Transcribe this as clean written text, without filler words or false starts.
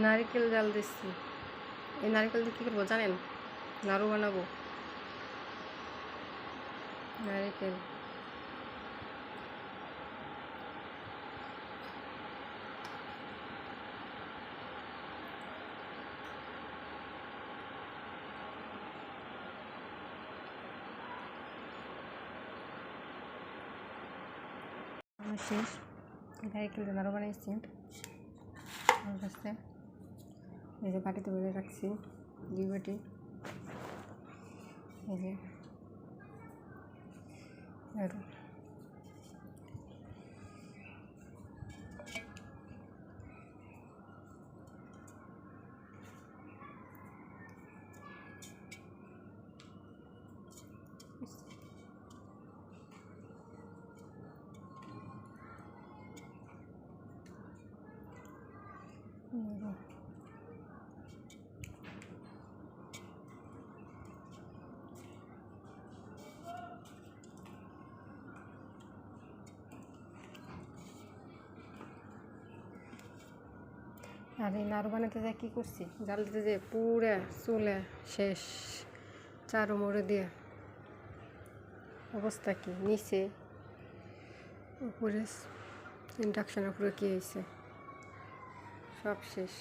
নারকেল জাল দিচ্ছি। এই নারকেল দিয়ে কী করবো জানেন? নাড়ু বানাবো। নারকেল শেষ। নারকেল দিয়ে নাড়ু বানিয়েছি। আমার কাছে এই যে বাটিতে ভরে রাখছি 2 বাটি। এই যে নাড়ু আর এই নাড়ু বানাতে যা কী করছি, জাল দিতে যে পুরা চুলে শেষ, চারু মোড়ে দিয়ে অবস্থা কি, নিচে উপরে ইন্ডাকশনের উপরে কী হয়েছে, সব শেষ।